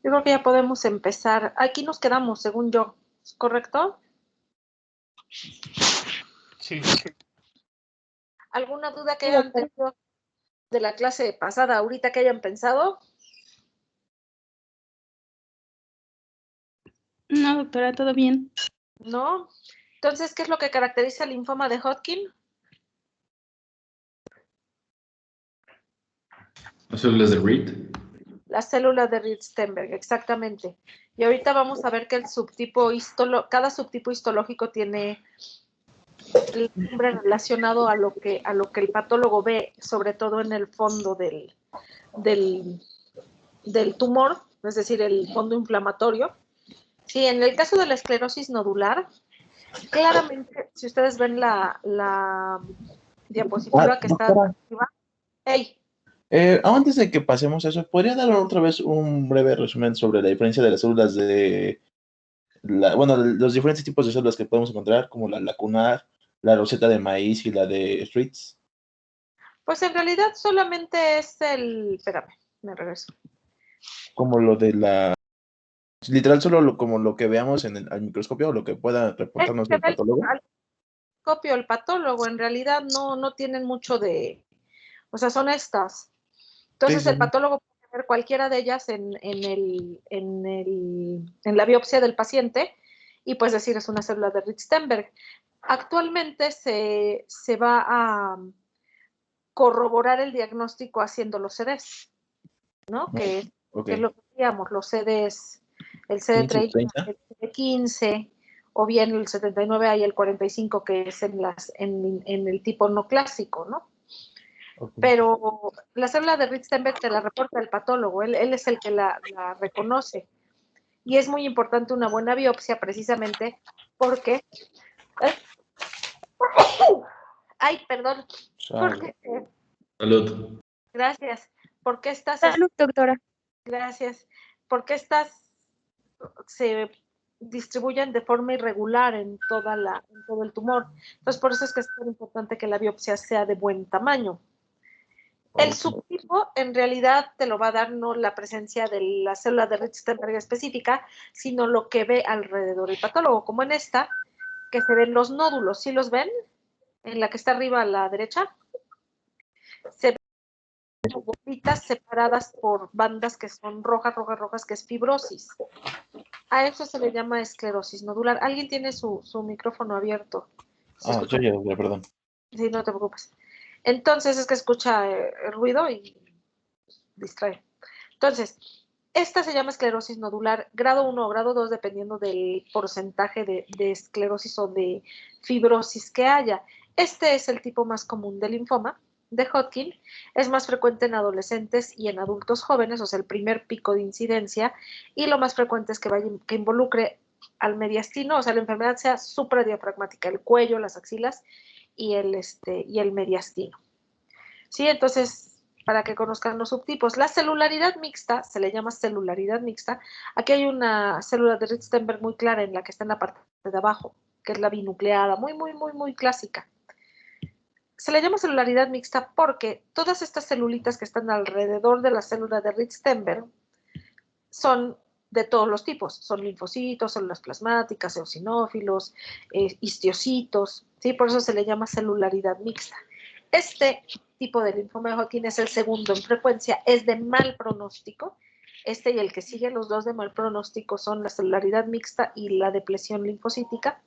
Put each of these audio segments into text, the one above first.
Yo creo que ya podemos empezar. Aquí nos quedamos, según yo, ¿correcto? Sí. ¿Alguna duda que hayan tenido de la clase pasada, ahorita que hayan pensado? No, doctora, todo bien. ¿No? Entonces, ¿qué es lo que caracteriza el linfoma de Hodgkin? Las células de Reed. Las células de Reed-Steinberg, exactamente. Y ahorita vamos a ver que el subtipo cada subtipo histológico tiene el nombre relacionado a lo que el patólogo ve, sobre todo en el fondo del tumor, es decir, el fondo inflamatorio. Sí, en el caso de la esclerosis nodular, claramente, si ustedes ven la diapositiva que está arriba, hey. Antes de que pasemos a eso, ¿podría dar otra vez un breve resumen sobre la diferencia de las células de los diferentes tipos de células que podemos encontrar, como la lacunar, la roseta de maíz y la de Streets? Pues en realidad solamente es espérame, me regreso. Como lo de literal solo como lo que veamos en al microscopio o lo que pueda reportarnos el patólogo. El patólogo en realidad no tienen mucho o sea, son estas. Entonces Sí. El patólogo puede ver cualquiera de ellas en la biopsia del paciente y pues decir es una célula de Reed-Steinberg. Actualmente se va a corroborar el diagnóstico haciendo los CDs, ¿no? Que es lo que decíamos, los CDs, el CD30, el CD15, o bien el 79A y el 45, que es en el tipo no clásico, ¿no? Okay. Pero la célula de Reed-Steinberg te la reporta el patólogo, él es el que la reconoce. Y es muy importante una buena biopsia precisamente porque... Ay, perdón. Porque, Salud. Gracias. ¿Por qué estas? Salud, doctora. Gracias. ¿Por qué estas se distribuyen de forma irregular en todo el tumor? Entonces, por eso es que es tan importante que la biopsia sea de buen tamaño. El subtipo en realidad te lo va a dar no la presencia de la célula de Reed-Steinberg específica, sino lo que ve alrededor el patólogo, como en esta, que se ven los nódulos. ¿Sí los ven? En la que está arriba a la derecha. Se ven bolitas separadas por bandas que son rojas, que es fibrosis. A eso se le llama esclerosis nodular. ¿Alguien tiene su micrófono abierto? Yo, perdón. Sí, no te preocupes. Entonces es que escucha el ruido y distrae. Entonces, esta se llama esclerosis nodular, grado 1 o grado 2, dependiendo del porcentaje de esclerosis o de fibrosis que haya. Este es el tipo más común de linfoma de Hodgkin. Es más frecuente en adolescentes y en adultos jóvenes, o sea, el primer pico de incidencia, y lo más frecuente es que involucre al mediastino, o sea, la enfermedad sea supradiafragmática, el cuello, las axilas y el mediastino. ¿Sí? Entonces, para que conozcan los subtipos. La celularidad mixta, se le llama celularidad mixta. Aquí hay una célula de Reed-Steinberg muy clara en la que está en la parte de abajo, que es la binucleada, muy clásica. Se le llama celularidad mixta porque todas estas celulitas que están alrededor de la célula de Reed-Steinberg son de todos los tipos. Son linfocitos, células plasmáticas, eosinófilos, histiocitos, ¿sí? Por eso se le llama celularidad mixta. Este tipo de linfoma de Hodgkin es el segundo en frecuencia, es de mal pronóstico. Este y el que sigue, los dos de mal pronóstico, son la celularidad mixta y la depresión linfocítica.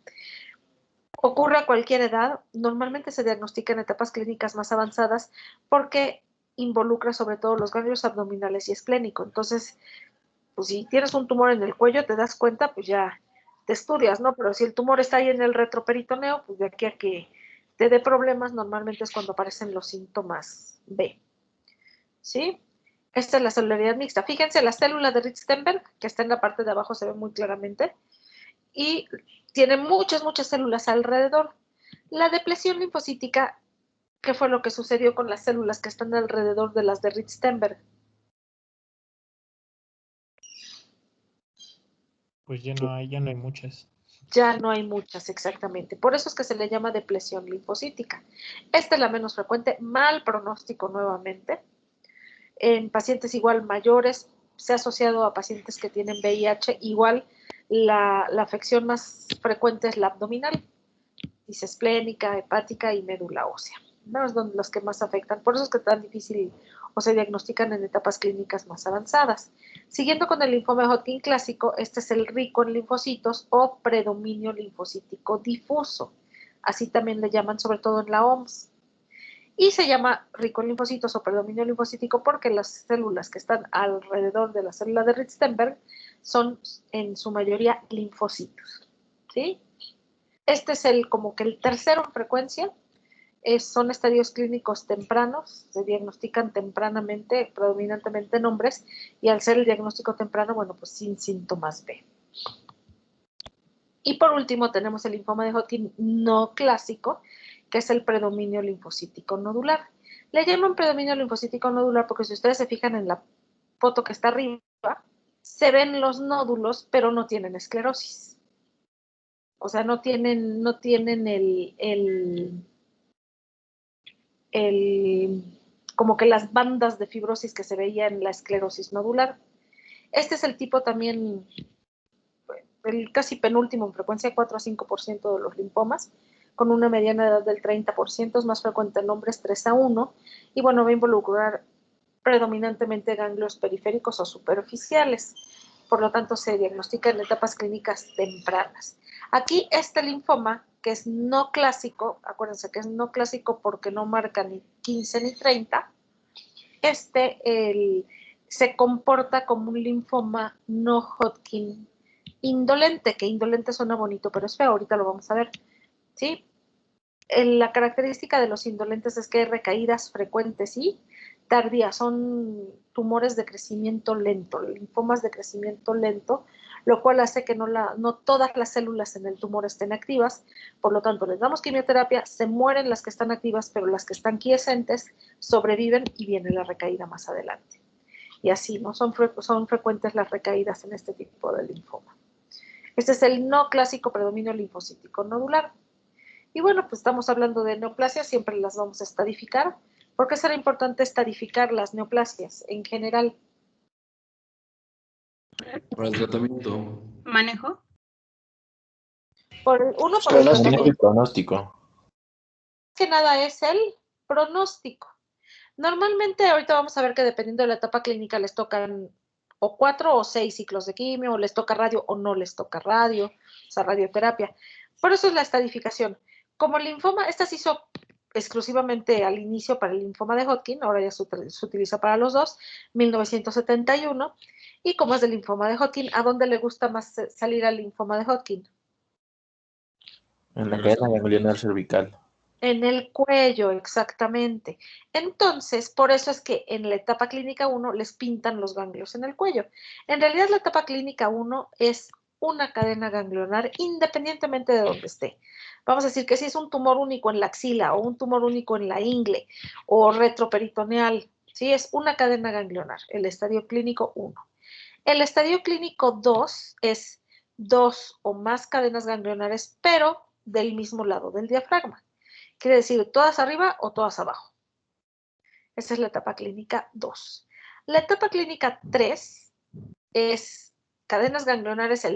Ocurre a cualquier edad, normalmente se diagnostica en etapas clínicas más avanzadas porque involucra sobre todo los ganglios abdominales y esplénico. Entonces, pues si tienes un tumor en el cuello, te das cuenta, pues ya te estudias, ¿no? Pero si el tumor está ahí en el retroperitoneo, pues de aquí a que te dé problemas, normalmente es cuando aparecen los síntomas B. ¿Sí? Esta es la celularidad mixta. Fíjense, la célula de Reed-Steinberg, que está en la parte de abajo, se ve muy claramente, y tiene muchas células alrededor. La depresión linfocítica, ¿qué fue lo que sucedió con las células que están alrededor de las de Reed-Steinberg? Pues ya no hay muchas. Ya no hay muchas, exactamente. Por eso es que se le llama depresión linfocítica. Esta es la menos frecuente, mal pronóstico nuevamente. En pacientes igual mayores, se ha asociado a pacientes que tienen VIH. Igual la afección más frecuente es la abdominal, disesplénica, hepática y médula ósea. ¿No? Es donde los que más afectan. Por eso es que es tan difícil o se diagnostican en etapas clínicas más avanzadas. Siguiendo con el linfoma de Hodgkin clásico, este es el rico en linfocitos o predominio linfocítico difuso. Así también le llaman, sobre todo en la OMS. Y se llama rico en linfocitos o predominio linfocítico porque las células que están alrededor de la célula de Ritzenberg son en su mayoría linfocitos. ¿Sí? Este es como que el tercero en frecuencia. Son estadios clínicos tempranos, se diagnostican tempranamente, predominantemente en hombres, y al ser el diagnóstico temprano, bueno, pues sin síntomas B. Y por último tenemos el linfoma de Hodgkin no clásico, que es el predominio linfocítico nodular. Le llaman predominio linfocítico nodular porque si ustedes se fijan en la foto que está arriba, se ven los nódulos, pero no tienen esclerosis. O sea, no tienen como que las bandas de fibrosis que se veía en la esclerosis nodular. Este es el tipo también, el casi penúltimo en frecuencia, 4 a 5% de los linfomas, con una mediana edad del 30%, es más frecuente en hombres 3 a 1, y bueno, va a involucrar predominantemente ganglios periféricos o superficiales, por lo tanto se diagnostica en etapas clínicas tempranas. Aquí este linfoma, que es no clásico, acuérdense que es no clásico porque no marca ni 15 ni 30, se comporta como un linfoma no Hodgkin indolente, que indolente suena bonito, pero es feo, ahorita lo vamos a ver, ¿sí? La característica de los indolentes es que hay recaídas frecuentes y tardías, son tumores de crecimiento lento, linfomas de crecimiento lento, lo cual hace que no todas las células en el tumor estén activas, por lo tanto les damos quimioterapia, se mueren las que están activas, pero las que están quiescentes sobreviven y viene la recaída más adelante. Y así, ¿no? Son frecuentes las recaídas en este tipo de linfoma. Este es el no clásico predominio linfocítico nodular. Y bueno, pues estamos hablando de neoplasias, siempre las vamos a estadificar. ¿Por qué será importante estadificar las neoplasias en general? Para el tratamiento. ¿Manejo? Por el Manejo y tratamiento, pronóstico. que nada es el pronóstico. Normalmente ahorita vamos a ver que dependiendo de la etapa clínica les tocan o 4 o 6 ciclos de quimio, o les toca radio o no les toca radio, o sea, radioterapia. Por eso es la estadificación. Como el linfoma, esta se hizo exclusivamente al inicio para el linfoma de Hodgkin, ahora ya se utiliza para los dos, 1971, y como es del linfoma de Hodgkin, ¿a dónde le gusta más salir al linfoma de Hodgkin? En la cadena ganglionar cervical. En el cuello, exactamente. Entonces, por eso es que en la etapa clínica 1 les pintan los ganglios en el cuello. En realidad, la etapa clínica 1 es una cadena ganglionar independientemente de donde esté. Vamos a decir que si es un tumor único en la axila o un tumor único en la ingle o retroperitoneal, ¿sí? Es una cadena ganglionar, el estadio clínico 1. El estadio clínico 2 es 2 o más cadenas ganglionares, pero del mismo lado del diafragma. Quiere decir, todas arriba o todas abajo. Esa es la etapa clínica 2. La etapa clínica 3 es cadenas ganglionares,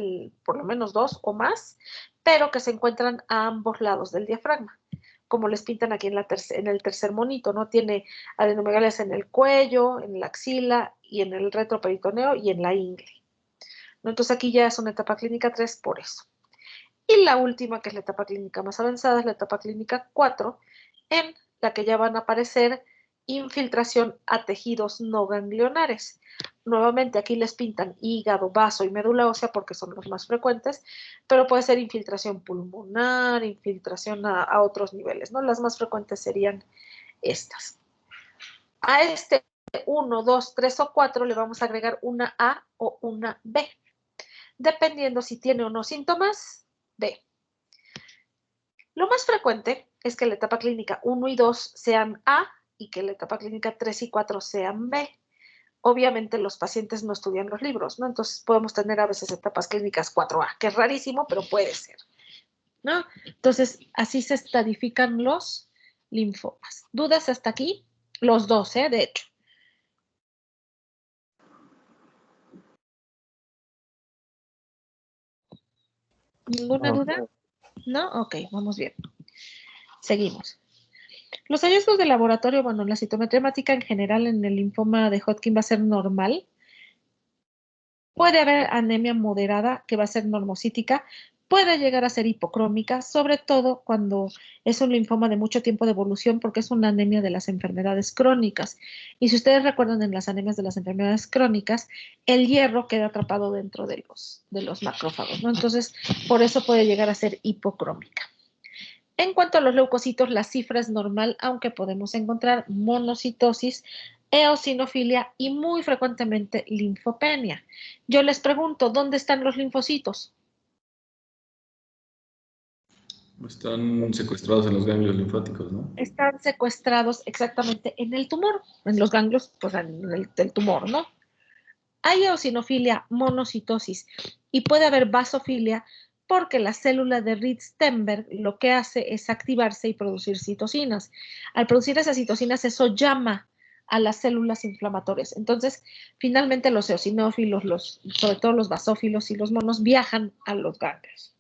por lo menos 2 o más, pero que se encuentran a ambos lados del diafragma, como les pintan aquí en el tercer monito, ¿no? Tiene adenomegalias en el cuello, en la axila y en el retroperitoneo y en la ingle. ¿No? Entonces aquí ya es una etapa clínica 3 por eso. Y la última, que es la etapa clínica más avanzada, es la etapa clínica 4, en la que ya van a aparecer infiltración a tejidos no ganglionares. Nuevamente aquí les pintan hígado, vaso y médula ósea porque son los más frecuentes, pero puede ser infiltración pulmonar, infiltración a otros niveles, ¿no? Las más frecuentes serían estas. A este 1, 2, 3 o 4 le vamos a agregar una A o una B, dependiendo si tiene o no síntomas B. Lo más frecuente es que la etapa clínica 1 y 2 sean A y que la etapa clínica 3 y 4 sean B. Obviamente los pacientes no estudian los libros, ¿no? Entonces podemos tener a veces etapas clínicas 4A, que es rarísimo, pero puede ser, ¿no? Entonces así se estadifican los linfomas. ¿Dudas hasta aquí? Los dos, de hecho. ¿Ninguna No. duda? ¿No? Ok, vamos bien. Seguimos. Los hallazgos de laboratorio, bueno, la citometría hemática en general en el linfoma de Hodgkin va a ser normal. Puede haber anemia moderada, que va a ser normocítica. Puede llegar a ser hipocrómica, sobre todo cuando es un linfoma de mucho tiempo de evolución, porque es una anemia de las enfermedades crónicas. Y si ustedes recuerdan en las anemias de las enfermedades crónicas, el hierro queda atrapado dentro de los macrófagos, ¿no? Entonces, por eso puede llegar a ser hipocrómica. En cuanto a los leucocitos, la cifra es normal, aunque podemos encontrar monocitosis, eosinofilia y muy frecuentemente linfopenia. Yo les pregunto, ¿dónde están los linfocitos? Están secuestrados en los ganglios linfáticos, ¿no? Están secuestrados exactamente en el tumor, en los ganglios, pues en el tumor, ¿no? Hay eosinofilia, monocitosis y puede haber basofilia porque la célula de Reed-Sternberg lo que hace es activarse y producir citocinas. Al producir esas citocinas, eso llama a las células inflamatorias. Entonces, finalmente los eosinófilos, sobre todo los basófilos y los monos, viajan a los ganglios.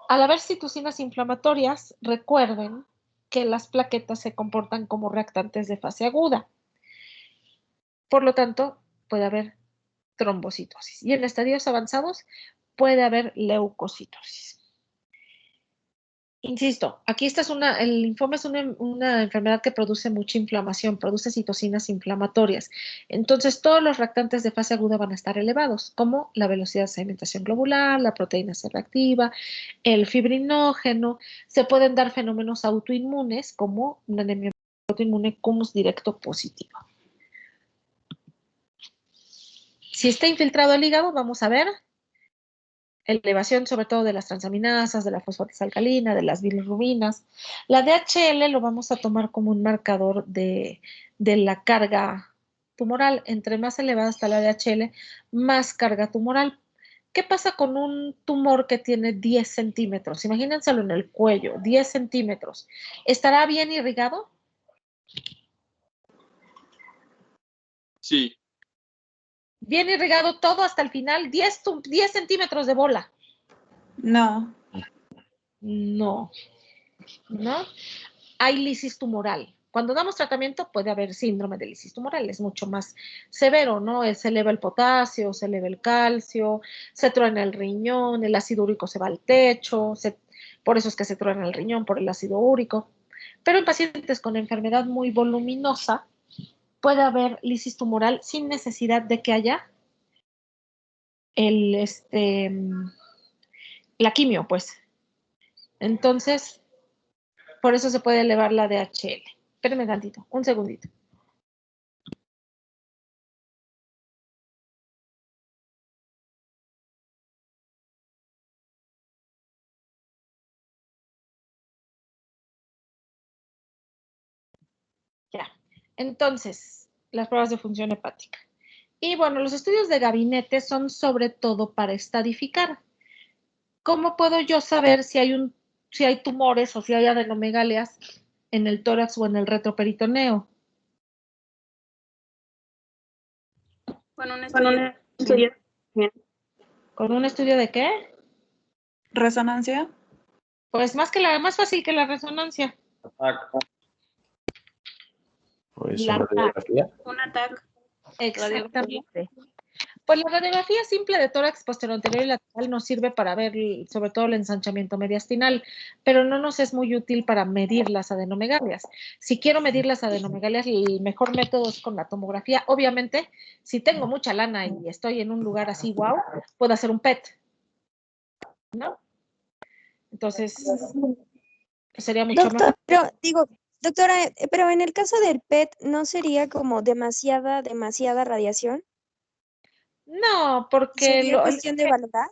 Al haber citocinas inflamatorias, recuerden que las plaquetas se comportan como reactantes de fase aguda. Por lo tanto, puede haber trombocitosis. Y en estadios avanzados puede haber leucocitosis. Insisto, aquí el linfoma es una enfermedad que produce mucha inflamación, produce citocinas inflamatorias. Entonces, todos los reactantes de fase aguda van a estar elevados, como la velocidad de sedimentación globular, la proteína C reactiva, el fibrinógeno. Se pueden dar fenómenos autoinmunes, como una anemia autoinmune Cum's directo positiva. Si está infiltrado el hígado, vamos a ver elevación sobre todo de las transaminasas, de la fosfatasa alcalina, de las bilirrubinas. La DHL lo vamos a tomar como un marcador de la carga tumoral. Entre más elevada está la DHL, más carga tumoral. ¿Qué pasa con un tumor que tiene 10 centímetros? Imagínenselo en el cuello, 10 centímetros. ¿Estará bien irrigado? Sí. Bien irrigado todo hasta el final, 10 centímetros de bola. No. No, ¿no? Hay lisis tumoral. Cuando damos tratamiento puede haber síndrome de lisis tumoral, es mucho más severo, ¿no? Se eleva el potasio, se eleva el calcio, se truena el riñón, el ácido úrico se va al techo, por eso es que se truena el riñón, por el ácido úrico. Pero en pacientes con enfermedad muy voluminosa puede haber lisis tumoral sin necesidad de que haya la quimio, pues. Entonces, por eso se puede elevar la DHL. Espérenme tantito, un segundito. Ya. Entonces, las pruebas de función hepática. Y bueno, los estudios de gabinete son sobre todo para estadificar. ¿Cómo puedo yo saber si hay tumores o si hay adenomegalias en el tórax o en el retroperitoneo? Con un estudio. ¿Con un estudio de qué? ¿Resonancia? Pues más fácil que la resonancia. Pues La una radiografía. Un ataque. Exactamente. Pues la radiografía simple de tórax posterior anterior y lateral nos sirve para ver sobre todo el ensanchamiento mediastinal, pero no nos es muy útil para medir las adenomegalias. Si quiero medir las adenomegalias, el mejor método es con la tomografía. Obviamente, si tengo mucha lana y estoy en un lugar así, wow, puedo hacer un PET, ¿no? Entonces, sería mucho Doctor, más. doctora, pero en el caso del PET, ¿no sería como demasiada radiación? No, porque ¿Sería cuestión de valorar?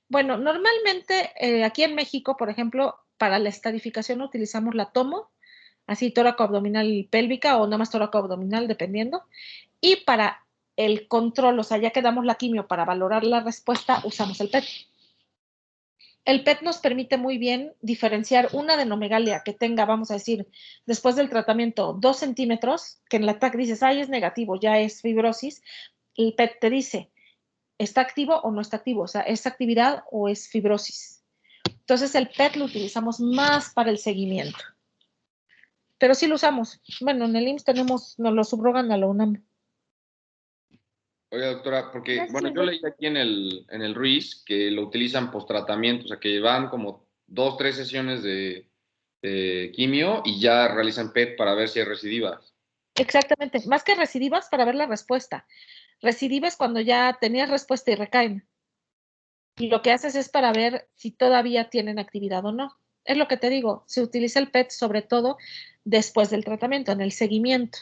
bueno, normalmente aquí en México, por ejemplo, para la estadificación utilizamos la tomo, así tóraco-abdominal y pélvica o nada más tóraco-abdominal, dependiendo. Y para el control, o sea, ya que damos la quimio para valorar la respuesta, usamos el PET. El PET nos permite muy bien diferenciar una adenomegalia que tenga, vamos a decir, después del tratamiento 2 centímetros, que en la TAC dices, ay, es negativo, ya es fibrosis. El PET te dice, ¿Está activo o no está activo? O sea, ¿es actividad o es fibrosis? Entonces, el PET lo utilizamos más para el seguimiento. Pero sí lo usamos. Bueno, en el IMSS nos lo subrogan a la UNAM. Oiga, doctora, porque, bueno, yo leí aquí en el RUIS que lo utilizan post-tratamiento, o sea, que van como 2, 3 sesiones de quimio y ya realizan PET para ver si hay recidivas. Exactamente. Más que recidivas, para ver la respuesta. Recidivas cuando ya tenías respuesta y recaen. Y lo que haces es para ver si todavía tienen actividad o no. Es lo que te digo, se utiliza el PET sobre todo después del tratamiento, en el seguimiento.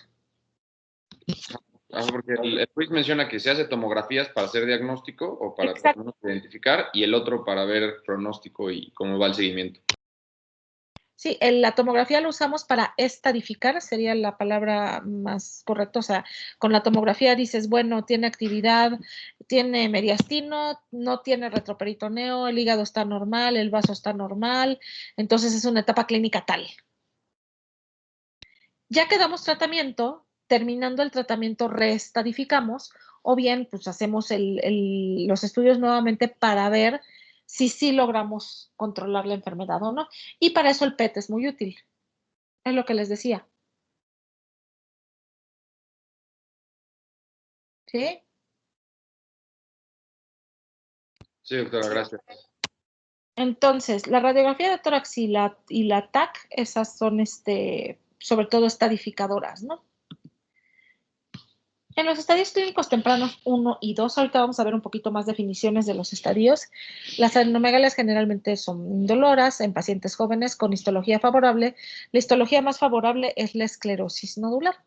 Porque el RUIS menciona que se hace tomografías para hacer diagnóstico o para por lo menos identificar y el otro para ver pronóstico y cómo va el seguimiento. Sí, la tomografía la usamos para estadificar, sería la palabra más correcta. O sea, con la tomografía dices, bueno, tiene actividad, tiene mediastino, no tiene retroperitoneo, el hígado está normal, el vaso está normal, entonces es una etapa clínica tal. Ya que damos tratamiento, terminando el tratamiento reestadificamos o bien pues hacemos los estudios nuevamente para ver si sí logramos controlar la enfermedad o no. Y para eso el PET es muy útil. Es lo que les decía. ¿Sí? Sí, doctora, gracias. Entonces, la radiografía de tórax y la TAC, esas son sobre todo estadificadoras, ¿no? En los estadios clínicos tempranos 1 y 2, ahorita vamos a ver un poquito más definiciones de los estadios. Las adenomegalias generalmente son indoloras en pacientes jóvenes con histología favorable. La histología más favorable es la esclerosis nodular.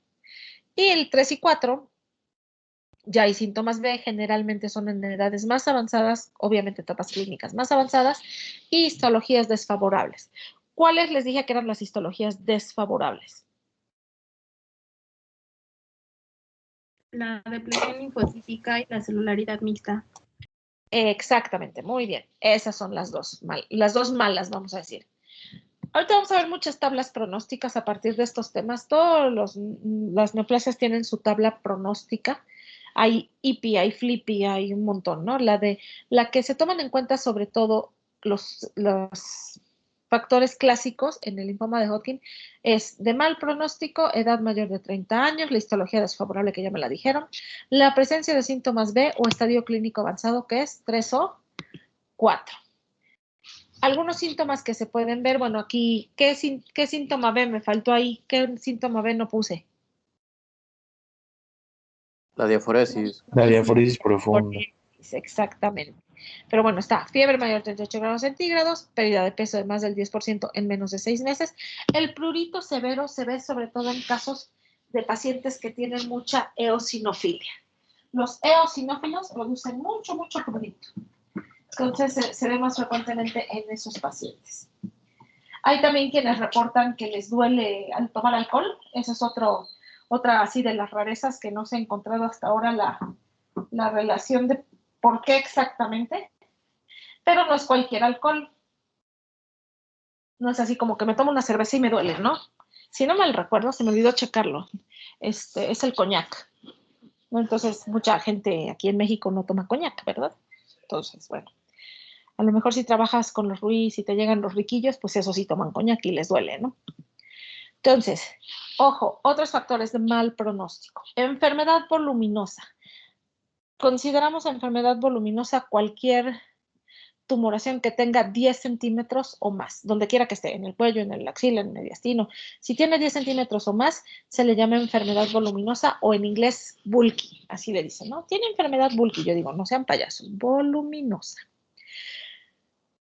Y el 3 y 4, ya hay síntomas B, generalmente son en edades más avanzadas, obviamente etapas clínicas más avanzadas, y histologías desfavorables. ¿Cuáles les dije que eran las histologías desfavorables? La depresión linfocítica y la celularidad mixta. Exactamente, muy bien. Esas son las dos malas, vamos a decir. Ahorita vamos a ver muchas tablas pronósticas a partir de estos temas. Todas las neoplasias tienen su tabla pronóstica. Hay IPI, hay FLIPI, hay un montón, ¿no? La que se toman en cuenta sobre todo los factores clásicos en el linfoma de Hodgkin es de mal pronóstico, edad mayor de 30 años, la histología desfavorable que ya me la dijeron, la presencia de síntomas B o estadio clínico avanzado que es 3 o 4. Algunos síntomas que se pueden ver, bueno, aquí, ¿qué síntoma B me faltó ahí? ¿Qué síntoma B no puse? La diaforesis. La diaforesis profunda. Exactamente. Pero bueno, está fiebre mayor de 38 grados centígrados, pérdida de peso de más del 10% en menos de 6 meses. El prurito severo se ve sobre todo en casos de pacientes que tienen mucha eosinofilia. Los eosinófilos producen mucho prurito. Entonces se ve más frecuentemente en esos pacientes. Hay también quienes reportan que les duele al tomar alcohol. Eso es otra así de las rarezas que no se ha encontrado hasta ahora la relación de por qué exactamente. Pero no es cualquier alcohol. No es así como que me tomo una cerveza y me duele, ¿no? Si no mal recuerdo, se me olvidó checarlo. Es el coñac. Entonces, mucha gente aquí en México no toma coñac, ¿verdad? Entonces, bueno. A lo mejor si trabajas con los Ruiz y te llegan los riquillos, pues eso sí toman coñac y les duele, ¿no? Entonces, ojo, otros factores de mal pronóstico. Enfermedad voluminosa. Consideramos enfermedad voluminosa cualquier tumoración que tenga 10 centímetros o más, donde quiera que esté, en el cuello, en el axila, en el mediastino. Si tiene 10 centímetros o más, se le llama enfermedad voluminosa o en inglés bulky, así le dicen, ¿no? Tiene enfermedad bulky, yo digo, no sean payasos, voluminosa.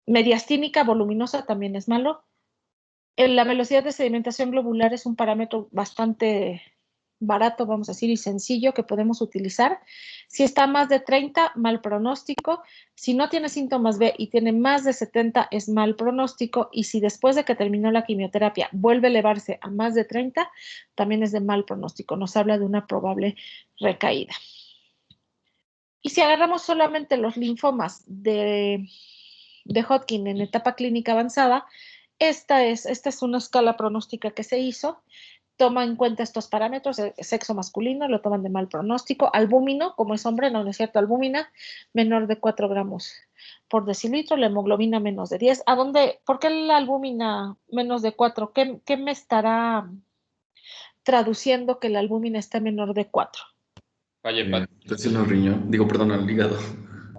Mediastínica voluminosa también es malo. La velocidad de sedimentación globular es un parámetro bastante barato, vamos a decir, y sencillo que podemos utilizar. Si está más de 30, mal pronóstico. Si no tiene síntomas B y tiene más de 70, es mal pronóstico. Y si después de que terminó la quimioterapia vuelve a elevarse a más de 30, también es de mal pronóstico. Nos habla de una probable recaída. Y si agarramos solamente los linfomas de Hodgkin en etapa clínica avanzada, esta es una escala pronóstica que se hizo toma en cuenta estos parámetros, el sexo masculino, lo toman de mal pronóstico, albúmino, como es hombre, no es cierto, albúmina, menor de 4 gramos por decilitro, la hemoglobina menos de 10. ¿Por qué la albúmina menos de 4? ¿Qué me estará traduciendo que la albúmina está menor de 4? Falla hepática. Entonces el riñón, digo, perdón, al hígado.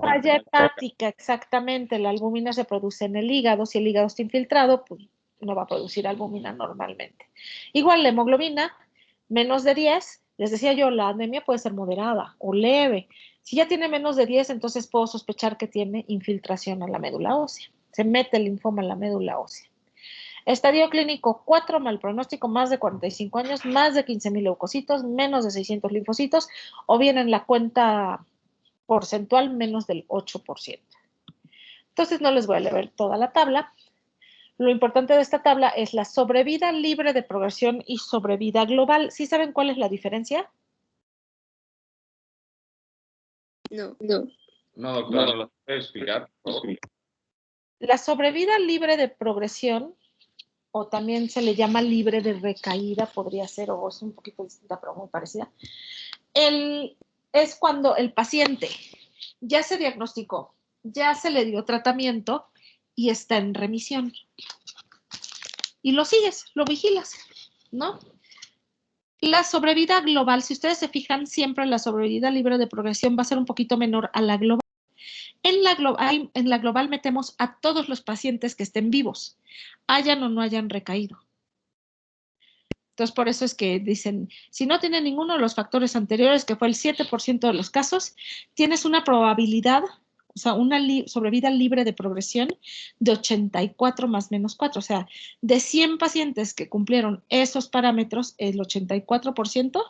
Falla hepática, exactamente. La albúmina se produce en el hígado. Si el hígado está infiltrado, pues no va a producir albúmina normalmente. Igual la hemoglobina, menos de 10, les decía yo, la anemia puede ser moderada o leve. Si ya tiene menos de 10, entonces puedo sospechar que tiene infiltración a la médula ósea. Se mete el linfoma en la médula ósea. Estadio clínico 4, mal pronóstico, más de 45 años, más de 15,000 leucocitos, menos de 600 linfocitos, o bien en la cuenta porcentual menos del 8%. Entonces no les voy a leer toda la tabla. Lo importante de esta tabla es la sobrevida libre de progresión y sobrevida global. ¿Sí saben cuál es la diferencia? No. No, doctora, ¿no lo puede explicar? Por favor? La sobrevida libre de progresión, o también se le llama libre de recaída, podría ser, o es un poquito distinta, pero muy parecida. Es cuando el paciente ya se diagnosticó, ya se le dio tratamiento y está en remisión. Y lo sigues, lo vigilas, ¿no? La sobrevida global, si ustedes se fijan, siempre la sobrevida libre de progresión va a ser un poquito menor a la global. En la global metemos a todos los pacientes que estén vivos, hayan o no hayan recaído. Entonces, por eso es que dicen, si no tiene ninguno de los factores anteriores, que fue el 7% de los casos, tienes una probabilidad, o sea, una sobrevida libre de progresión de 84 más menos 4. O sea, de 100 pacientes que cumplieron esos parámetros, el 84%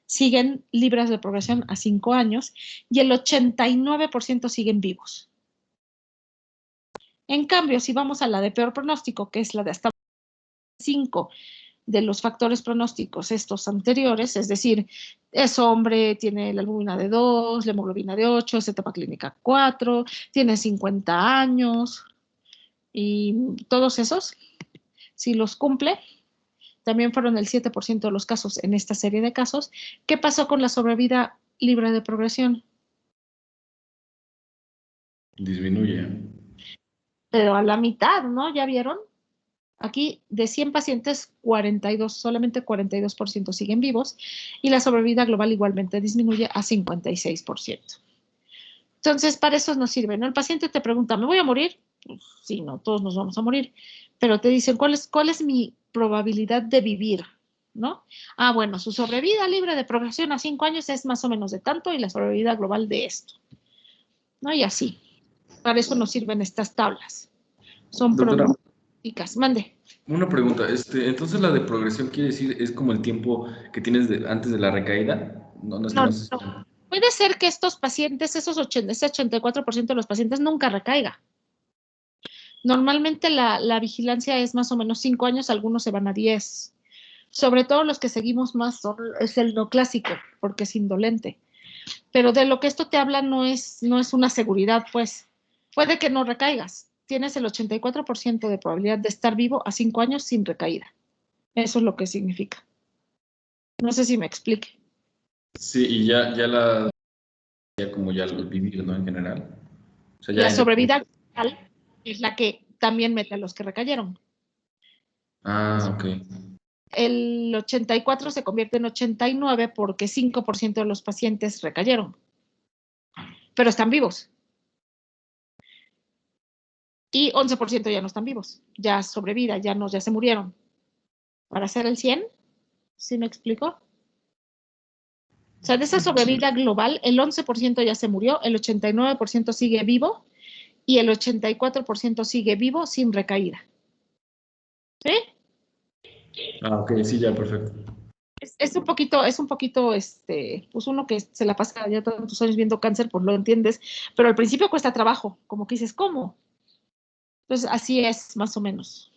siguen libres de progresión a 5 años y el 89% siguen vivos. En cambio, si vamos a la de peor pronóstico, que es la de hasta 5 de los factores pronósticos estos anteriores, es decir, es hombre, tiene la albúmina de 2, la hemoglobina de 8, es etapa clínica 4, tiene 50 años y todos esos, si los cumple, también fueron el 7% de los casos en esta serie de casos. ¿Qué pasó con la sobrevida libre de progresión? Disminuye. Pero a la mitad, ¿no? ¿Ya vieron? Aquí, de 100 pacientes, 42, solamente 42% siguen vivos y la sobrevida global igualmente disminuye a 56%. Entonces, para eso nos sirve, ¿no? El paciente te pregunta, ¿me voy a morir? Pues, sí, no, todos nos vamos a morir, pero te dicen, ¿cuál es mi probabilidad de vivir? ¿No? Ah, bueno, su sobrevida libre de progresión a 5 años es más o menos de tanto y la sobrevida global de esto, ¿no? Y así. Para eso nos sirven estas tablas. Son Doctora, pronósticas. Mande. una pregunta. Entonces la de progresión quiere decir es como el tiempo que tienes antes de la recaída. No es que No, no sé. no. Puede ser que estos pacientes, ese 84% de los pacientes nunca recaiga. Normalmente la vigilancia es más o menos 5 años, algunos se van a 10. Sobre todo los que seguimos más es el no clásico, porque es indolente. Pero de lo que esto te habla no es una seguridad, pues. Puede que no recaigas. Tienes el 84% de probabilidad de estar vivo a 5 años sin recaída. Eso es lo que significa. No sé si me explique. Sí, y ya como ya lo vivir, ¿no? En general. O sea, ya La sobrevida es la que también mete a los que recayeron. Ah, ok. El 84 se convierte en 89 porque 5% de los pacientes recayeron, pero están vivos. Y 11% ya no están vivos, ya sobrevida, ya se murieron. Para hacer el 100, ¿sí me explico? O sea, de esa sobrevida global, el 11% ya se murió, el 89% sigue vivo y el 84% sigue vivo sin recaída. ¿Sí? Ah, ok, sí, ya, perfecto. Es un poquito, pues uno que se la pasa ya tantos años viendo cáncer, pues lo entiendes, pero al principio cuesta trabajo, como que dices, ¿cómo? Entonces, así es, más o menos.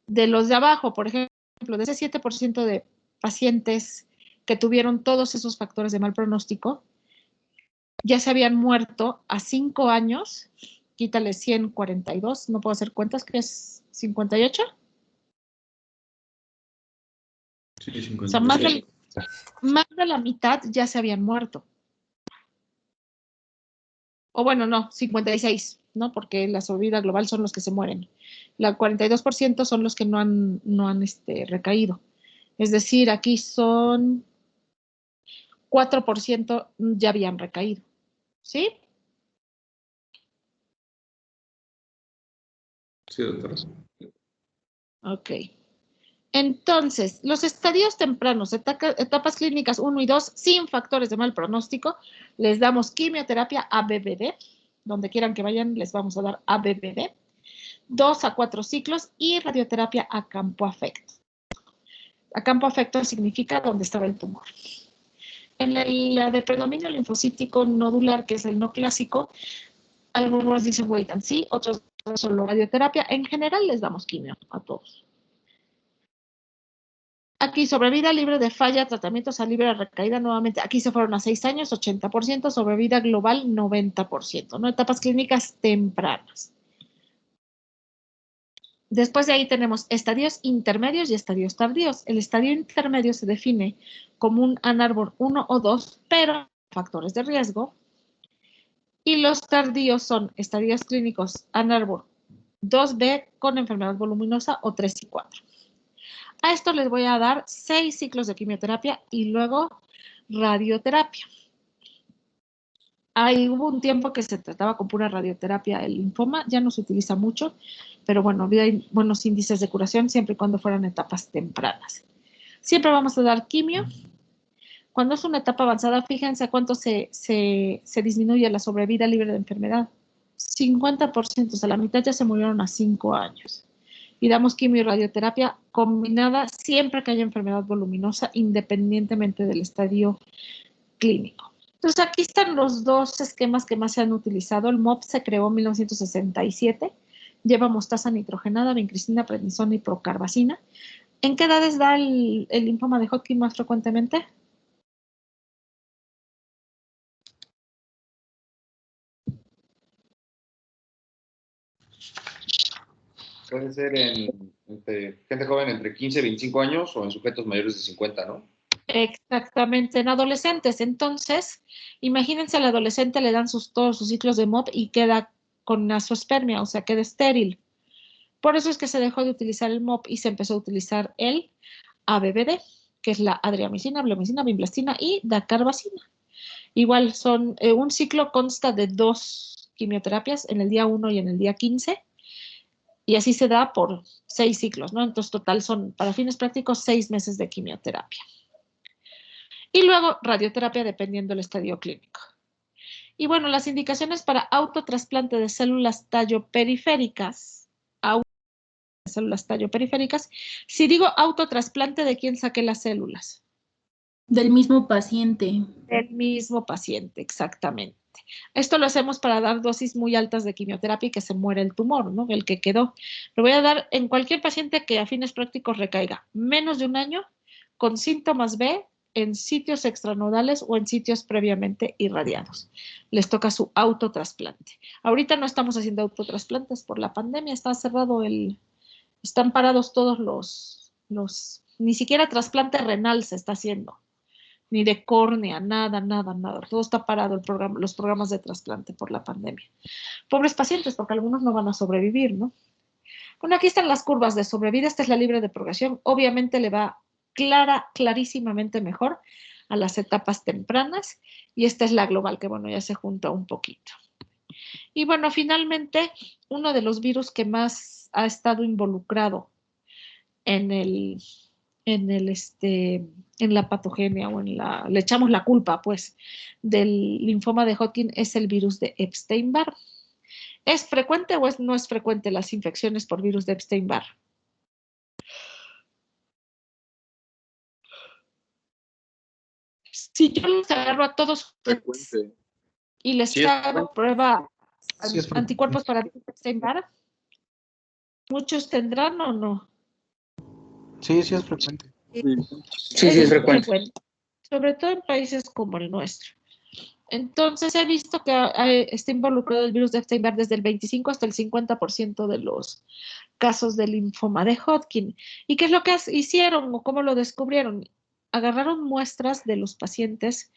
De los de abajo, por ejemplo, de ese 7% de pacientes que tuvieron todos esos factores de mal pronóstico, ya se habían muerto a 5 años, quítale 142, no puedo hacer cuentas, que es 58. Sí, O sea, más 50. de la mitad ya se habían muerto. O bueno, no, 56, ¿no? Porque la sobrevida global son los que se mueren. La 42% son los que no han recaído. Es decir, aquí son 4% ya habían recaído. ¿Sí? Sí, doctora. Ok. Entonces, los estadios tempranos, etapas clínicas 1 y 2, sin factores de mal pronóstico, les damos quimioterapia ABVD. Donde quieran que vayan, les vamos a dar ABVD. 2 a 4 ciclos y radioterapia a campo afecto. A campo afecto significa donde estaba el tumor. En la de predominio linfocítico nodular, que es el no clásico, algunos dicen wait and see, otros solo radioterapia. En general les damos quimio a todos. Aquí sobrevida libre de falla, tratamientos a libre recaída nuevamente. Aquí se fueron a 6 años, 80%, sobrevida global 90%, ¿no? Etapas clínicas tempranas. Después de ahí tenemos estadios intermedios y estadios tardíos. El estadio intermedio se define como un Ann Arbor 1 o 2, pero factores de riesgo. Y los tardíos son estadios clínicos Ann Arbor 2B con enfermedad voluminosa o 3 y 4. A esto les voy a dar 6 ciclos de quimioterapia y luego radioterapia. Ahí hubo un tiempo que se trataba con pura radioterapia el linfoma, ya no se utiliza mucho, pero bueno, había buenos índices de curación siempre y cuando fueran etapas tempranas. Siempre vamos a dar quimio. Cuando es una etapa avanzada, fíjense a cuánto se disminuye la sobrevida libre de enfermedad. 50%, o sea, la mitad ya se murieron a 5 años. Y damos quimio y radioterapia combinada siempre que haya enfermedad voluminosa, independientemente del estadio clínico. Entonces, aquí están los dos esquemas que más se han utilizado. El MOP se creó en 1967, lleva mostaza nitrogenada, vincristina, prednisona y procarbazina. ¿En qué edades da el linfoma de Hodgkin más frecuentemente? Puede ser entre gente joven entre 15 y 25 años o en sujetos mayores de 50, ¿no? Exactamente, en adolescentes. Entonces, imagínense al adolescente le dan todos sus ciclos de MOP y queda con azoospermia, o sea, queda estéril. Por eso es que se dejó de utilizar el MOP y se empezó a utilizar el ABVD, que es la adriamicina, bleomicina, vinblastina y dacarbazina. Igual un ciclo consta de 2 quimioterapias en el día 1 y en el día 15, y así se da por 6 ciclos, ¿no? Entonces, total son, para fines prácticos, 6 meses de quimioterapia. Y luego radioterapia dependiendo del estadio clínico. Y bueno, las indicaciones para autotrasplante de células tallo-periféricas. Si digo autotrasplante, ¿de quién saqué las células? Del mismo paciente. Del mismo paciente, exactamente. Esto lo hacemos para dar dosis muy altas de quimioterapia y que se muera el tumor, ¿no? El que quedó. Lo voy a dar en cualquier paciente que a fines prácticos recaiga menos de un año con síntomas B en sitios extranodales o en sitios previamente irradiados. Les toca su autotrasplante. Ahorita no estamos haciendo autotrasplantes por la pandemia, está cerrado están parados todos ni siquiera trasplante renal se está haciendo, ni de córnea, nada. Todo está parado los programas de trasplante por la pandemia. Pobres pacientes, porque algunos no van a sobrevivir, ¿no? Bueno, aquí están las curvas de sobrevida. Esta es la libre de progresión. Obviamente le va clarísimamente mejor a las etapas tempranas. Y esta es la global, que bueno, ya se junta un poquito. Y bueno, finalmente, uno de los virus que más ha estado involucrado en la patogenia o le echamos la culpa, pues, del linfoma de Hodgkin es el virus de Epstein-Barr. ¿Es frecuente o no es frecuente las infecciones por virus de Epstein-Barr? Si yo les agarro a todos Frecuente. y les Sí, hago prueba Sí, es frecuente. anticuerpos para virus de Epstein-Barr, ¿muchos tendrán o no? Sí, sí es frecuente. Sí, es frecuente. Sobre todo en países como el nuestro. Entonces he visto que está involucrado el virus de Epstein-Barr desde el 25 hasta el 50% de los casos de linfoma de Hodgkin. ¿Y qué es lo que hicieron o cómo lo descubrieron? Agarraron muestras de los pacientes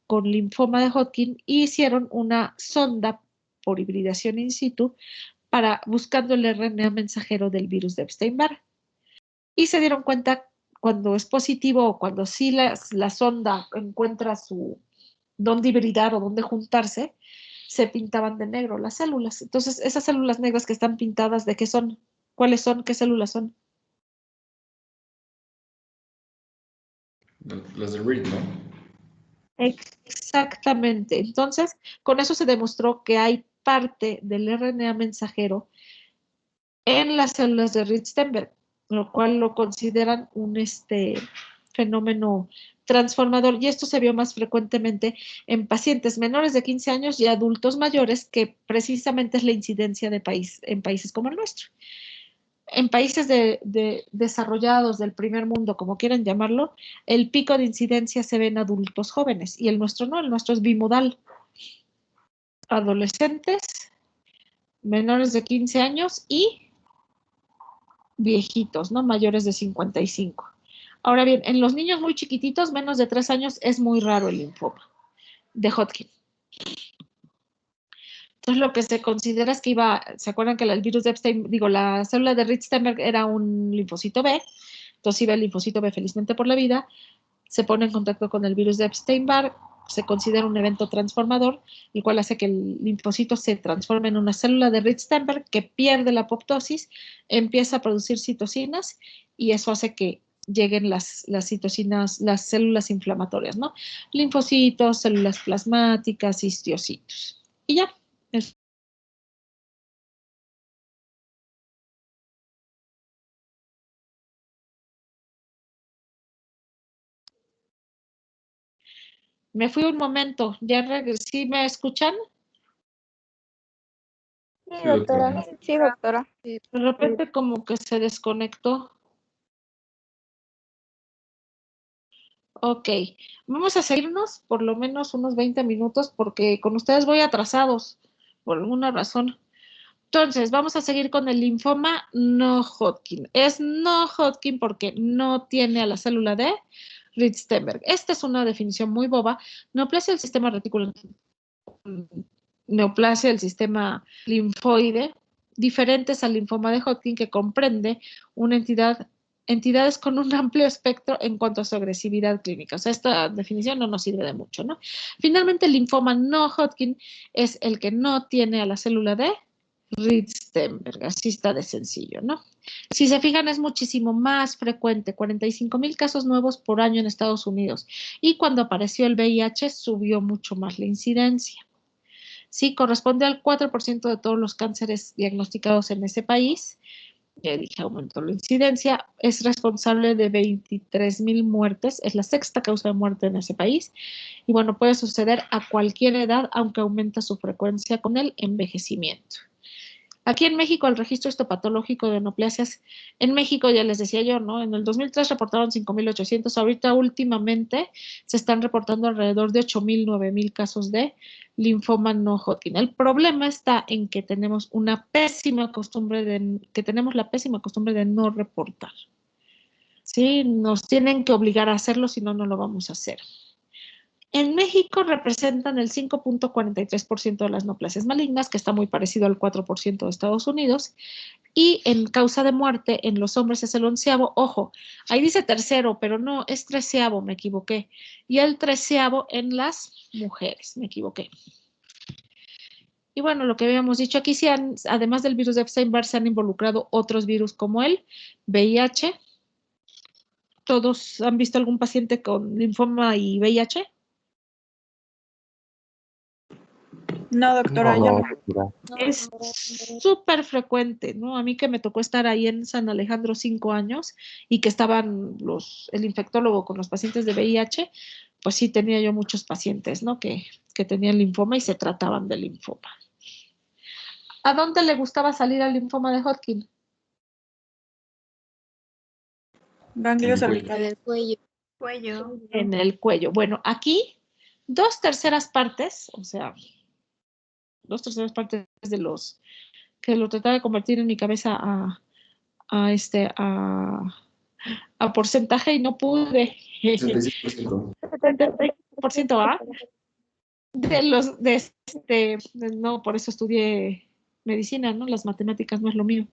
con linfoma de Hodgkin y hicieron una sonda por hibridación in situ para buscando el RNA mensajero del virus de Epstein-Barr. Y se dieron cuenta cuando es positivo o cuando sí la sonda encuentra dónde hibridar o dónde juntarse, se pintaban de negro las células. Entonces, esas células negras que están pintadas, ¿de qué son? ¿Cuáles son? ¿Qué células son? Las de Reed, ¿no? Exactamente. Entonces, con eso se demostró que hay parte del RNA mensajero en las células de Reed-Steinberg, lo cual lo consideran un fenómeno transformador, y esto se vio más frecuentemente en pacientes menores de 15 años y adultos mayores, que precisamente es la incidencia en países como el nuestro. En países desarrollados del primer mundo, como quieran llamarlo, el pico de incidencia se ve en adultos jóvenes, y el nuestro no, el nuestro es bimodal. Adolescentes, menores de 15 años y viejitos, ¿no? Mayores de 55. Ahora bien, en los niños muy chiquititos, menos de 3 años, es muy raro el linfoma de Hodgkin. Entonces, lo que se considera es que ¿se acuerdan que el virus de Epstein, la célula de Reed-Steinberg era un linfocito B? Entonces iba el linfocito B felizmente por la vida, se pone en contacto con el virus de Epstein-Barr, se considera un evento transformador, el cual hace que el linfocito se transforme en una célula de Reed-Steinberg que pierde la apoptosis, empieza a producir citocinas, y eso hace que lleguen las citocinas, las células inflamatorias, ¿no? Linfocitos, células plasmáticas, histiocitos. Y ya. Me fui un momento, ya regresé. ¿Sí me escuchan? Sí, doctora. Sí, doctora. De repente como que se desconectó. Ok, vamos a seguirnos por lo menos unos 20 minutos porque con ustedes voy atrasados por alguna razón. Entonces, vamos a seguir con el linfoma no Hodgkin. Es no Hodgkin porque no tiene a la célula de Reed-Steinberg. Esta es una definición muy boba. Neoplasia del sistema reticular, neoplasia del sistema linfoide, diferentes al linfoma de Hodgkin, que comprende una entidades con un amplio espectro en cuanto a su agresividad clínica. O sea, esta definición no nos sirve de mucho, ¿no? Finalmente, el linfoma no Hodgkin es el que no tiene a la célula de Reed-Steinberg, así está de sencillo, ¿no? Si se fijan, es muchísimo más frecuente, 45,000 casos nuevos por año en Estados Unidos, y cuando apareció el VIH subió mucho más la incidencia. Sí, corresponde al 4% de todos los cánceres diagnosticados en ese país. Ya dije, aumentó la incidencia, es responsable de 23,000 muertes, es la sexta causa de muerte en ese país, y bueno, puede suceder a cualquier edad, aunque aumenta su frecuencia con el envejecimiento. Aquí en México, el registro histopatológico de neoplasias, en México ya les decía yo, ¿no? En el 2003 reportaron 5,800, ahorita últimamente se están reportando alrededor de 8,000, 9,000 casos de linfoma no Hodgkin. El problema está en que tenemos la pésima costumbre de no reportar. ¿Sí? Nos tienen que obligar a hacerlo, si no, no lo vamos a hacer. En México representan el 5,43% de las neoplasias malignas, que está muy parecido al 4% de Estados Unidos, y en causa de muerte en los hombres es el 11º. Ojo, ahí dice tercero, pero no, es 13º, me equivoqué. Y el 13º en las mujeres, me equivoqué. Y bueno, lo que habíamos dicho aquí, además del virus de Epstein-Barr, se han involucrado otros virus como el VIH. ¿Todos han visto algún paciente con linfoma y VIH? No, doctora, yo no. Es súper frecuente, ¿no? A mí que me tocó estar ahí en San Alejandro 5 años y que estaban el infectólogo con los pacientes de VIH, pues sí tenía yo muchos pacientes, ¿no? Que tenían linfoma y se trataban de linfoma. ¿A dónde le gustaba salir al linfoma de Hodgkin? Ganglios En el cervicales. El cuello. Cuello. En el cuello. Bueno, aquí 2/3 partes, o sea, 2/3 partes de los que lo trataba de convertir en mi cabeza a porcentaje y no pude. 65%. 75%, ¿ah? No, por eso estudié medicina, ¿no? Las matemáticas no es lo mío.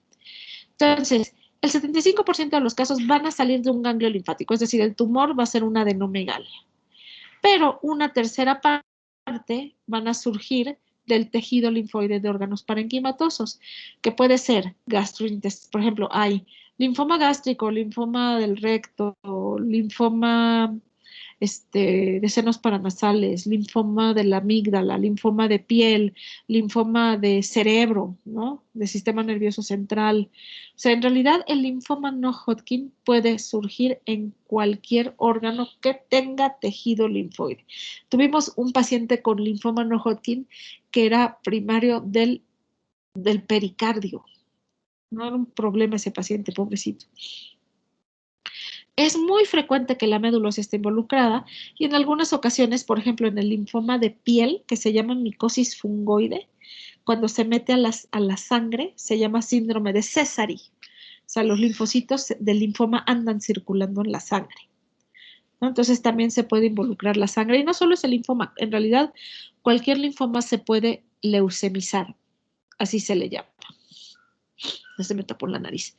Entonces, el 75% de los casos van a salir de un ganglio linfático, es decir, el tumor va a ser una adenomegalia. Pero una tercera parte van a surgir del tejido linfoide de órganos parenquimatosos, que puede ser gastrointestinal. Por ejemplo, hay linfoma gástrico, linfoma del recto, linfoma de senos paranasales, linfoma de la amígdala, linfoma de piel, linfoma de cerebro, ¿no? De sistema nervioso central. O sea, en realidad el linfoma no Hodgkin puede surgir en cualquier órgano que tenga tejido linfoide. Tuvimos un paciente con linfoma no Hodgkin que era primario del pericardio. No era un problema ese paciente, pobrecito. Es muy frecuente que la médulosis esté involucrada y en algunas ocasiones, por ejemplo, en el linfoma de piel, que se llama micosis fungoide, cuando se mete a la sangre, se llama síndrome de Sézary. O sea, los linfocitos del linfoma andan circulando en la sangre, ¿no? Entonces también se puede involucrar la sangre. Y no solo es el linfoma, en realidad cualquier linfoma se puede leucemizar, así se le llama. No se me tapó la nariz.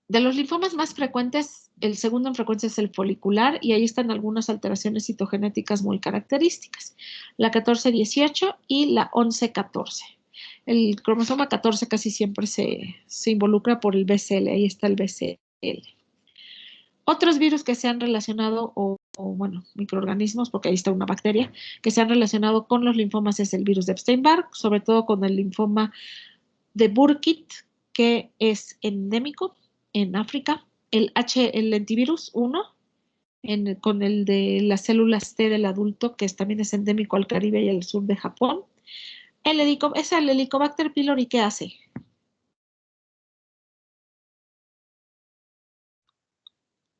De los linfomas más frecuentes, el segundo en frecuencia es el folicular y ahí están algunas alteraciones citogenéticas muy características, la 14-18 y la 11-14. El cromosoma 14 casi siempre se involucra por el BCL, ahí está el BCL. Otros virus que se han relacionado, bueno, microorganismos, porque ahí está una bacteria, que se han relacionado con los linfomas es el virus de Epstein-Barr, sobre todo con el linfoma de Burkitt, que es endémico en África, el lentivirus 1, con el de las células T del adulto, que también es endémico al Caribe y al sur de Japón. Es el Helicobacter pylori, ¿qué hace?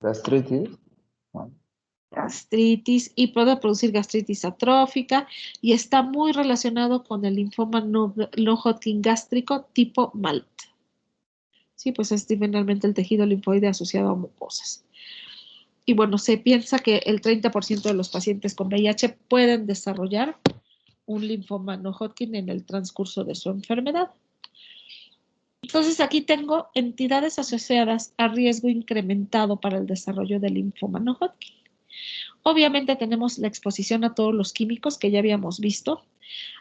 Gastritis. Gastritis, y puede producir gastritis atrófica y está muy relacionado con el linfoma no Hodgkin gástrico tipo MALT. Sí, pues es finalmente el tejido linfoide asociado a mucosas. Y bueno, se piensa que el 30% de los pacientes con VIH pueden desarrollar un linfoma no Hodgkin en el transcurso de su enfermedad. Entonces aquí tengo entidades asociadas a riesgo incrementado para el desarrollo del linfoma no Hodgkin. Obviamente tenemos la exposición a todos los químicos que ya habíamos visto,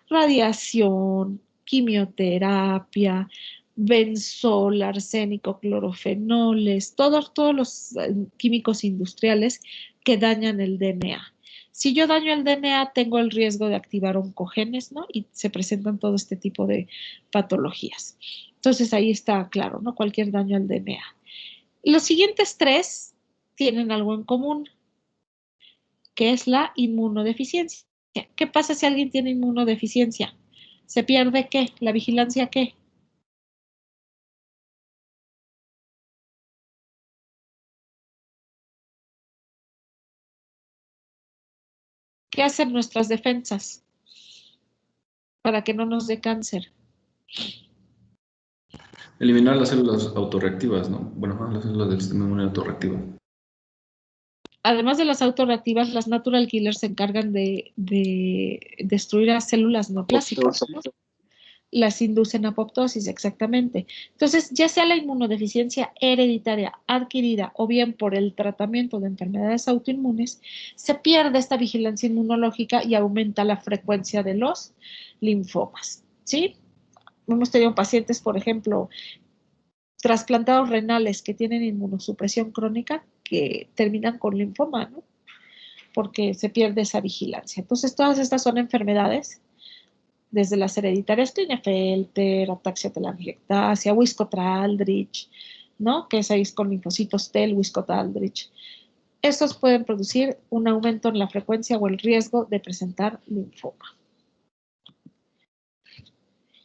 radiación, quimioterapia, benzol, arsénico, clorofenoles, todos los químicos industriales que dañan el DNA. Si yo daño el DNA, tengo el riesgo de activar oncogenes, ¿no? Y se presentan todo este tipo de patologías. Entonces ahí está claro, ¿no? Cualquier daño al DNA. Los siguientes 3 tienen algo en común, que es la inmunodeficiencia. ¿Qué pasa si alguien tiene inmunodeficiencia? ¿Se pierde qué? ¿La vigilancia qué? ¿Qué hacen nuestras defensas para que no nos dé cáncer? Eliminar las células autorreactivas, ¿no? Bueno, las células del sistema inmune autorreactivo. Además de las autorreactivas, las natural killers se encargan de destruir a células no clásicas. Las inducen a apoptosis, exactamente. Entonces, ya sea la inmunodeficiencia hereditaria adquirida o bien por el tratamiento de enfermedades autoinmunes, se pierde esta vigilancia inmunológica y aumenta la frecuencia de los linfomas, ¿sí? Hemos tenido pacientes, por ejemplo, trasplantados renales que tienen inmunosupresión crónica que terminan con linfoma, ¿no? Porque se pierde esa vigilancia. Entonces, todas estas son enfermedades, desde las hereditarias, Klinefelter, ataxia telangiectasia, Wiskott-Aldrich, ¿no? Que es ahí con linfocitos T, Wiskott-Aldrich. Estos pueden producir un aumento en la frecuencia o el riesgo de presentar linfoma.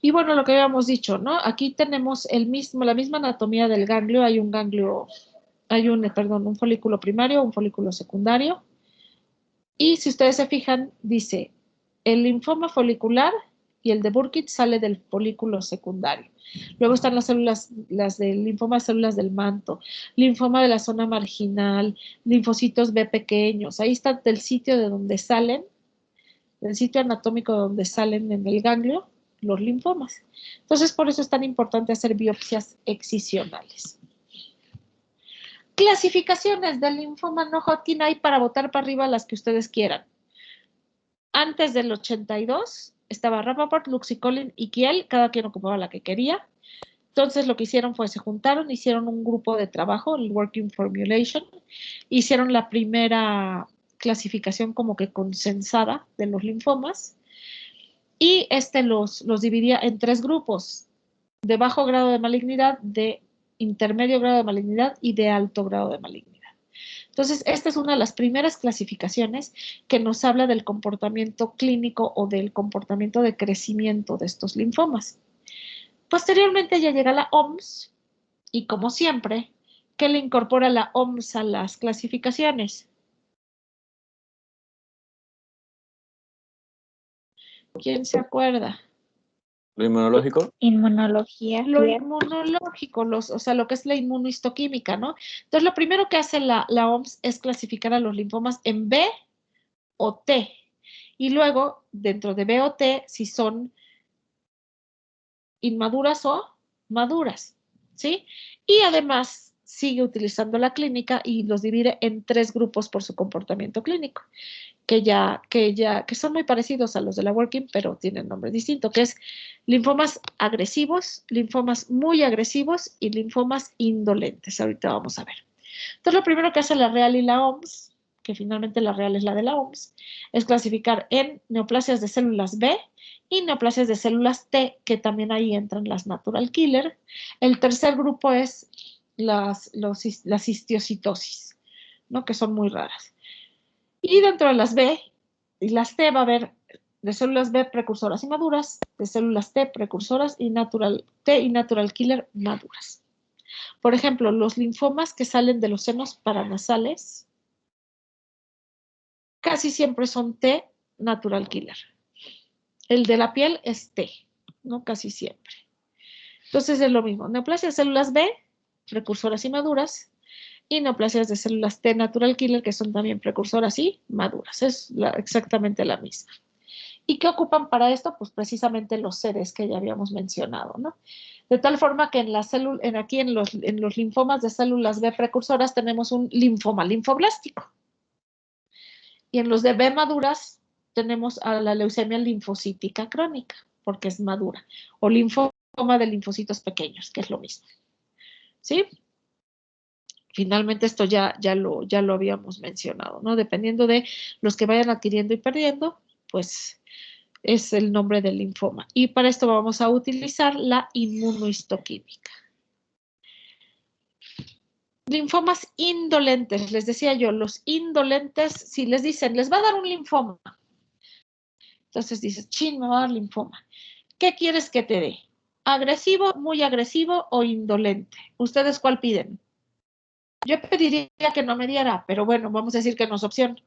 Y bueno, lo que habíamos dicho, ¿no? Aquí tenemos la misma anatomía del ganglio. Hay un ganglio hay un folículo primario, un folículo secundario. Y si ustedes se fijan, dice, el linfoma folicular y el de Burkitt sale del folículo secundario. Luego están las células, las del linfoma de células del manto, linfoma de la zona marginal, linfocitos B pequeños. Ahí está del sitio de donde salen, del sitio anatómico donde salen en el ganglio, los linfomas. Entonces, por eso es tan importante hacer biopsias excisionales. Clasificaciones del linfoma no Hodgkin hay para votar para arriba las que ustedes quieran. Antes del 82 estaba Rappaport, Luxicolin y Kiel, cada quien ocupaba la que quería. Entonces lo que hicieron fue, se juntaron, hicieron un grupo de trabajo, el Working Formulation, hicieron la primera clasificación como que consensada de los linfomas y los dividía en 3 grupos, de bajo grado de malignidad, de intermedio grado de malignidad y de alto grado de malignidad. Entonces, esta es una de las primeras clasificaciones que nos habla del comportamiento clínico o del comportamiento de crecimiento de estos linfomas. Posteriormente ya llega la OMS y, como siempre, ¿qué le incorpora la OMS a las clasificaciones? ¿Quién se acuerda? ¿Lo inmunológico? Inmunología. Lo inmunológico, o sea, lo que es la inmunohistoquímica, ¿no? Entonces, lo primero que hace la OMS es clasificar a los linfomas en B o T. Y luego, dentro de B o T, si son inmaduras o maduras, ¿sí? Y además sigue utilizando la clínica y los divide en 3 grupos por su comportamiento clínico, que son muy parecidos a los de la Working, pero tienen nombre distinto, que es linfomas agresivos, linfomas muy agresivos y linfomas indolentes. Ahorita vamos a ver. Entonces, lo primero que hace la Real y la OMS, que finalmente la Real es la de la OMS, es clasificar en neoplasias de células B y neoplasias de células T, que también ahí entran las natural killer. El tercer grupo es las histiocitosis, ¿no? Que son muy raras. Y dentro de las B y las T va a haber de células B precursoras y maduras, de células T precursoras y natural killer maduras. Por ejemplo, los linfomas que salen de los senos paranasales casi siempre son T natural killer. El de la piel es T, ¿no? Casi siempre. Entonces es lo mismo. Neoplasias de células B, precursoras y maduras, y neoplasias de células T natural killer, que son también precursoras y maduras. Es exactamente la misma. ¿Y qué ocupan para esto? Pues precisamente los seres que ya habíamos mencionado, ¿no? De tal forma que aquí en los linfomas de células B precursoras tenemos un linfoma linfoblástico. Y en los de B maduras tenemos a la leucemia linfocítica crónica, porque es madura, o linfoma de linfocitos pequeños, que es lo mismo. ¿Sí? Finalmente esto ya lo habíamos mencionado, ¿no? Dependiendo de los que vayan adquiriendo y perdiendo, pues es el nombre del linfoma. Y para esto vamos a utilizar la inmunohistoquímica. Linfomas indolentes, les decía yo, los indolentes, si les dicen, les va a dar un linfoma. Entonces dices, chin, me va a dar linfoma. ¿Qué quieres que te dé? ¿Agresivo, muy agresivo o indolente? ¿Ustedes cuál piden? Yo pediría que no me diera, pero bueno, vamos a decir que no es opción.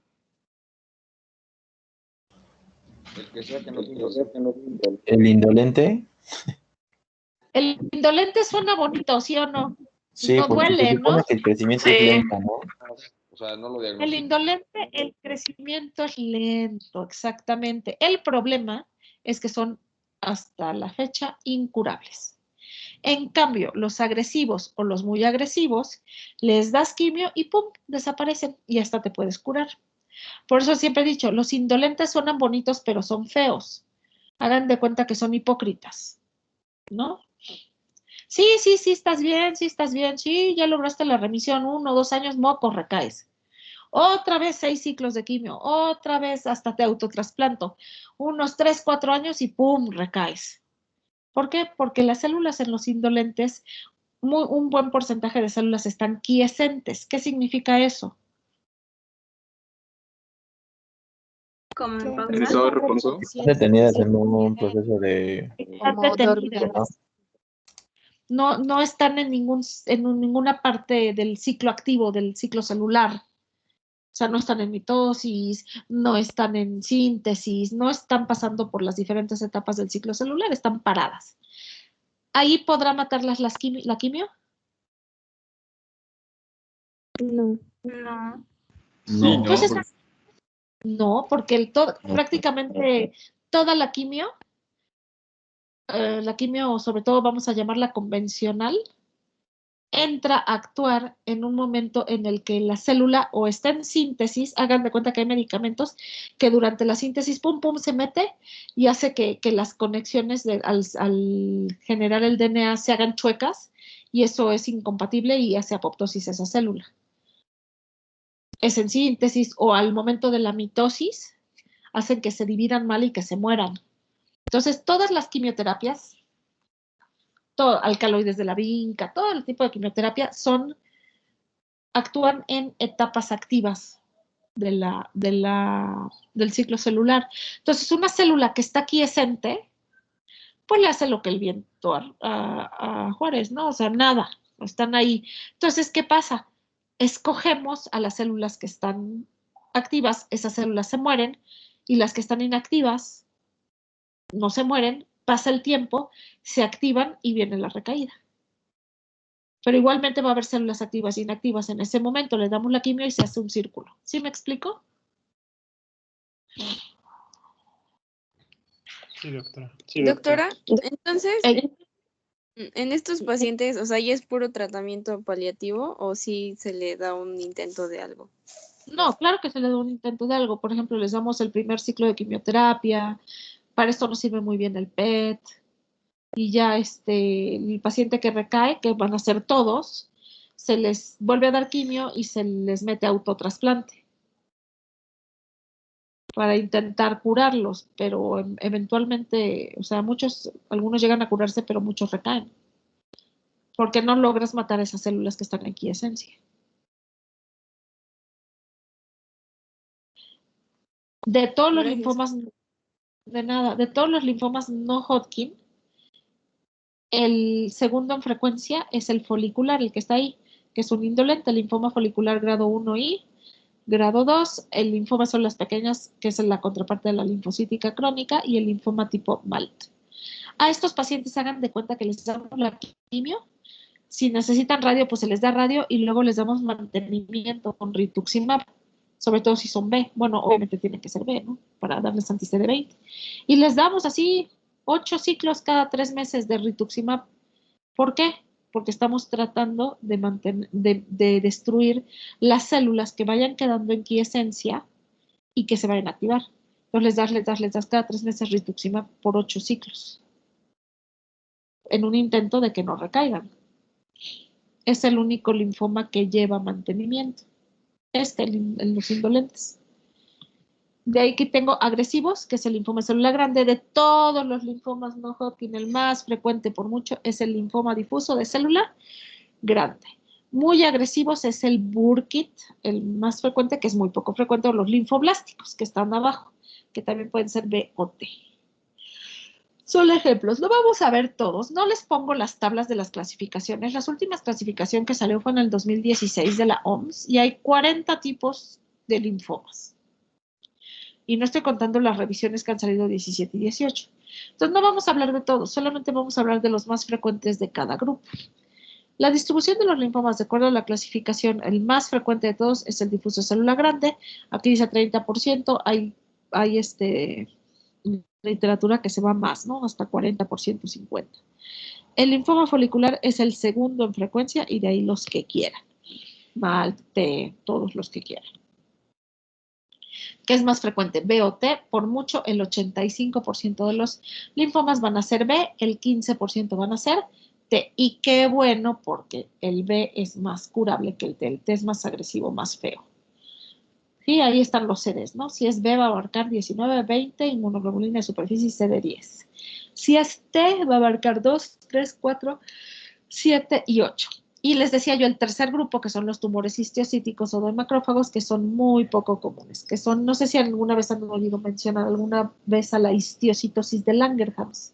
El que sea que no El indolente. El indolente suena bonito, ¿sí o no? Sí, no porque duele, se supone ¿no? que el crecimiento es lento, ¿no? O sea, no lo El diagnostico. indolente, el crecimiento es lento, exactamente. El problema es que son hasta la fecha incurables. En cambio, los agresivos o los muy agresivos, les das quimio y ¡pum!, desaparecen y hasta te puedes curar. Por eso siempre he dicho, los indolentes suenan bonitos, pero son feos. Hagan de cuenta que son hipócritas, ¿no? Sí, estás bien, sí, ya lograste la remisión, 1 o 2 años, mocos, recaes. Otra vez 6 ciclos de quimio, otra vez hasta te autotrasplanto, unos 3, 4 años y ¡pum!, recaes. ¿Por qué? Porque las células en los indolentes, un buen porcentaje de células están quiescentes. ¿Qué significa eso? Como en ¿En pausa. estado de reposo? Están detenidas en un proceso de... Están Como detenidas. no están en ninguna parte del ciclo activo, del ciclo celular. O sea, no están en mitosis, no están en síntesis, no están pasando por las diferentes etapas del ciclo celular, están paradas. ¿Ahí podrá matarlas la quimio? No. No. Sí, No, pues porque- no, porque prácticamente toda la quimio, sobre todo vamos a llamarla convencional, entra a actuar en un momento en el que la célula o está en síntesis, hagan de cuenta que hay medicamentos que durante la síntesis, pum, pum, se mete y hace que las conexiones al generar el DNA se hagan chuecas y eso es incompatible y hace apoptosis esa célula. Es en síntesis o al momento de la mitosis, hacen que se dividan mal y que se mueran. Entonces, todas las quimioterapias, alcaloides de la vinca, todo el tipo de quimioterapia actúan en etapas activas del ciclo celular. Entonces, una célula que está quiescente, pues le hace lo que el viento a Juárez, ¿no? O sea, nada, están ahí. Entonces, ¿qué pasa? Escogemos a las células que están activas, esas células se mueren, y las que están inactivas no se mueren, pasa el tiempo, se activan y viene la recaída. Pero igualmente va a haber células activas e inactivas en ese momento, le damos la quimio y se hace un círculo. ¿Sí me explico? Sí, doctora. Doctora, entonces, Eh, en estos pacientes, o sea, ¿ya es puro tratamiento paliativo o sí se le da un intento de algo? No, claro que se le da un intento de algo. Por ejemplo, les damos el primer ciclo de quimioterapia. Para esto nos sirve muy bien el PET. Y ya el paciente que recae, que van a ser todos, se les vuelve a dar quimio y se les mete autotrasplante para intentar curarlos, pero eventualmente, o sea, algunos llegan a curarse, pero muchos recaen, porque no logras matar esas células que están en quiescencia. De todos los Gracias. linfomas, de todos los linfomas no Hodgkin, el segundo en frecuencia es el folicular, el que está ahí, que es un indolente, el linfoma folicular grado 1I. Grado 2, el linfoma son las pequeñas, que es la contraparte de la linfocítica crónica, y el linfoma tipo MALT. A estos pacientes hagan de cuenta que les damos la quimio. Si necesitan radio, pues se les da radio y luego les damos mantenimiento con rituximab, sobre todo si son B. Bueno, obviamente tienen que ser B, ¿no? Para darles anti-CD20. Y les damos así 8 ciclos cada 3 meses de rituximab. ¿Por qué? Porque estamos tratando de destruir las células que vayan quedando en quiescencia y que se vayan a activar. Entonces les das cada 3 meses rituximab por 8 ciclos, en un intento de que no recaigan. Es el único linfoma que lleva mantenimiento, los indolentes. De ahí que tengo agresivos, que es el linfoma celular grande. De todos los linfomas no Hodgkin, el más frecuente por mucho es el linfoma difuso de célula grande. Muy agresivos es el Burkitt, el más frecuente, que es muy poco frecuente, o los linfoblásticos, que están abajo, que también pueden ser B o T. Son ejemplos, lo vamos a ver todos. No les pongo las tablas de las clasificaciones. Las últimas clasificación que salió fue en el 2016 de la OMS y hay 40 tipos de linfomas. Y no estoy contando las revisiones que han salido 17 y 18. Entonces no vamos a hablar de todos, solamente vamos a hablar de los más frecuentes de cada grupo. La distribución de los linfomas, de acuerdo a la clasificación, el más frecuente de todos es el difuso de célula grande. Aquí dice 30%, hay literatura que se va más, ¿no? Hasta 40%, 50%. El linfoma folicular es el segundo en frecuencia y de ahí los que quieran. MALT, T, todos los que quieran. ¿Qué es más frecuente? B o T, por mucho el 85% de los linfomas van a ser B, el 15% van a ser T. Y qué bueno, porque el B es más curable que el T. El T es más agresivo, más feo. Sí, ahí están los CDs, ¿no? Si es B va a abarcar 19, 20, inmunoglobulina de superficie y CD 10. Si es T va a abarcar 2, 3, 4, 7 y 8. Y les decía yo el tercer grupo, que son los tumores histiocíticos o de macrófagos, que son muy poco comunes, que son, no sé si alguna vez han oído mencionar alguna vez a la histiocitosis de Langerhans.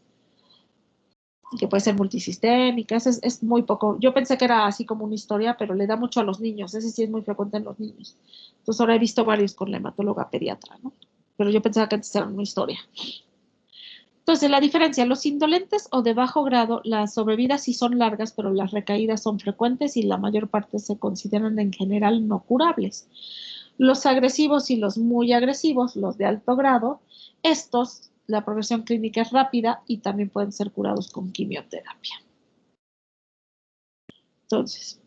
que puede ser multisistémica, es muy poco. Yo pensé que era así como una historia, pero le da mucho a los niños, ese sí es muy frecuente en los niños. Entonces ahora he visto varios con la hematóloga pediatra, ¿no? Pero yo pensaba que antes era una historia. Entonces, la diferencia, los indolentes o de bajo grado, las sobrevidas sí son largas, pero las recaídas son frecuentes y la mayor parte se consideran en general no curables. Los agresivos y los muy agresivos, los de alto grado, estos, la progresión clínica es rápida y también pueden ser curados con quimioterapia. Entonces,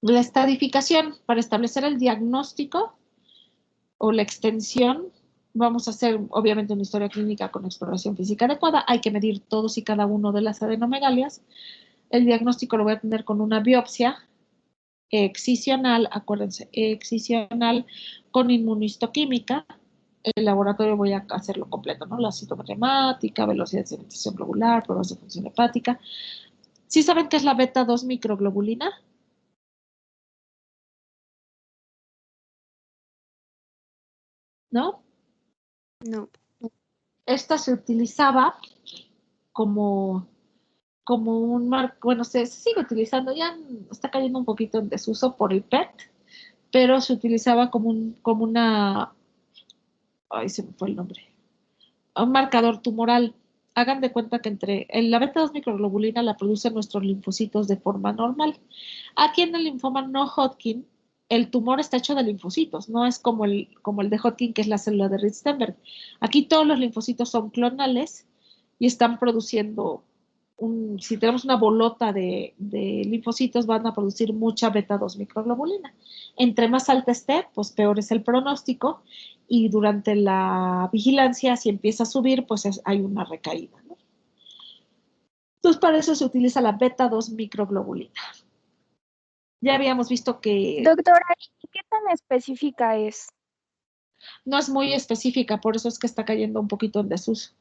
la estadificación para establecer el diagnóstico o la extensión, vamos a hacer obviamente una historia clínica con exploración física adecuada, hay que medir todos y cada uno de las adenomegalias. El diagnóstico lo voy a tener con una biopsia excisional, acuérdense, excisional con inmunohistoquímica. El laboratorio voy a hacerlo completo, ¿no? La citometría hemática, velocidad de sedimentación globular, pruebas de función hepática. ¿Sí saben qué es la beta 2 microglobulina? ¿No? No. Esta se utilizaba como un marco, bueno, se sigue utilizando, ya está cayendo un poquito en desuso por el PET, pero se utilizaba como una, ay, se me fue el nombre, un marcador tumoral. Hagan de cuenta que la beta 2 microglobulina la producen nuestros linfocitos de forma normal. Aquí en el linfoma no Hodgkin, el tumor está hecho de linfocitos, no es como el de Hodgkin, que es la célula de Ritzenberg. Aquí todos los linfocitos son clonales y están produciendo, si tenemos una bolota de linfocitos, van a producir mucha beta 2 microglobulina. Entre más alta esté, pues peor es el pronóstico y durante la vigilancia, si empieza a subir, pues hay una recaída, ¿no? Entonces, para eso se utiliza la beta 2 microglobulina. Ya habíamos visto que Doctora, ¿y qué tan específica es? no es muy específica, por eso es que está cayendo un poquito en desuso.